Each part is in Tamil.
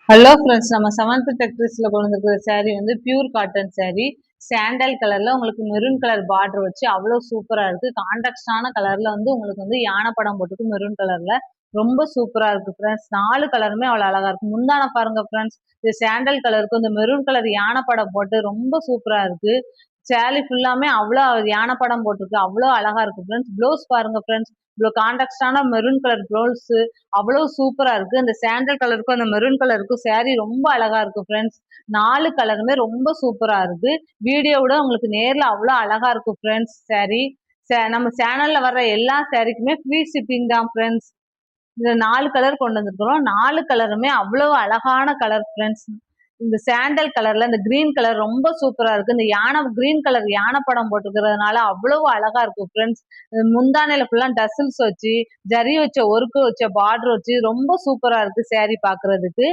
ஹலோ ஃப்ரெண்ட்ஸ், நம்ம செவன்த் டெக்ரிஸ்ல கொண்டு வந்திருக்கிற saree வந்து பியூர் காட்டன் saree. சாண்டல் கலர்ல உங்களுக்கு மெரூன் கலர் பார்டர் வச்சு அவ்வளோ சூப்பரா இருக்கு. கான்ட்ராஸ்டான கலர்ல வந்து உங்களுக்கு வந்து யானை படம் போட்டுருக்கு மெரூன் கலர்ல. ரொம்ப சூப்பரா இருக்கு ஃப்ரெண்ட்ஸ். 4 கலருமே அவ்வளோ அழகா இருக்கு. முந்தான பாருங்க ஃப்ரெண்ட்ஸ், இது சாண்டல் கலருக்கு இந்த மெரூன் கலர் யானை படம் போட்டு ரொம்ப சூப்பரா இருக்கு. சேலி ஃபுல்லாமே அவ்வளோ யானை படம் போட்டிருக்கு. அவ்வளோ அழகா இருக்கு ஃப்ரெண்ட்ஸ். ப்ளவுஸ் பாருங்க ஃப்ரெண்ட்ஸ், இவ்வளோ கான்ட்ராஸ்டான மெரூன் கலர் ப்ளவுஸ் அவ்வளவு சூப்பரா இருக்கு. அந்த சாண்டல் கலருக்கும் அந்த மெரூன் கலருக்கும் saree ரொம்ப அழகா இருக்கு ஃப்ரெண்ட்ஸ். 4 கலருமே ரொம்ப சூப்பரா இருக்கு. வீடியோவோட உங்களுக்கு நேர்ல அவ்வளோ அழகா இருக்கு ஃப்ரெண்ட்ஸ் saree. நம்ம சேனல்ல வர்ற எல்லா சாரீக்குமே ஃப்ரீ ஷிப்பிங் தான் ஃப்ரெண்ட்ஸ். இந்த 4 கலர் கொண்டு வந்திருக்கிறோம். 4 கலருமே அவ்வளவு அழகான கலர் ஃப்ரெண்ட்ஸ். இந்த சாண்டல் கலர்ல இந்த கிரீன் கலர் ரொம்ப சூப்பரா இருக்கு. இந்த யானை கிரீன் கலர் யானை படம் போட்டுக்கிறதுனால அவ்வளவு அழகா இருக்கும் ஃப்ரெண்ட்ஸ். முந்தானையில ஃபுல்லா டசில்ஸ் வச்சு ஜரி வச்ச ஒர்க்கு வச்ச பார்டர் வச்சு ரொம்ப சூப்பரா இருக்கு saree பாக்குறதுக்கு.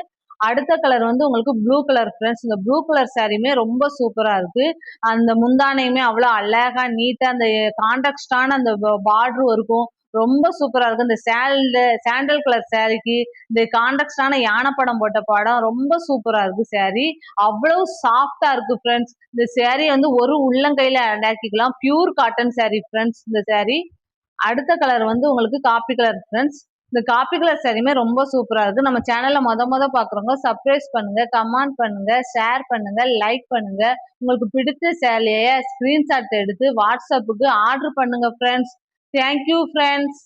அடுத்த கலர் வந்து உங்களுக்கு ப்ளூ கலர் ஃப்ரெண்ட்ஸ். இந்த ப்ளூ கலர் சாரியுமே ரொம்ப சூப்பரா இருக்கு. அந்த முந்தானையுமே அவ்வளோ அழகா நீட்டா அந்த கான்ட்ராஸ்டான அந்த பார்டரும் இருக்கும். ரொம்ப சூப்பரா இருக்கு. இந்த சாண்டல் கலர் சாரிக்கு இந்த கான்ட்ராஸ்டான யானை படம் போட்ட படம் ரொம்ப சூப்பரா இருக்கு saree. அவ்வளவு சாஃப்டா இருக்கு ஃப்ரெண்ட்ஸ். இந்த saree வந்து ஒரு உள்ளங்கையில அடக்கிக்கலாம். பியூர் காட்டன் saree ஃப்ரெண்ட்ஸ் இந்த saree. அடுத்த கலர் வந்து உங்களுக்கு காப்பி கலர் ஃப்ரெண்ட்ஸ். இந்த காப்பி கலர் சாரியுமே ரொம்ப சூப்பரா இருக்கு. நம்ம சேனல்ல மொத பாக்குறவங்க சப்ஸ்கிரைப் பண்ணுங்க, கமெண்ட் பண்ணுங்க, ஷேர் பண்ணுங்க, லைக் பண்ணுங்க. உங்களுக்கு பிடித்த சேலைய ஸ்கிரீன்ஷாட் எடுத்து வாட்ஸ்அப்புக்கு ஆர்டர் பண்ணுங்க ஃப்ரெண்ட்ஸ். Thank you friends.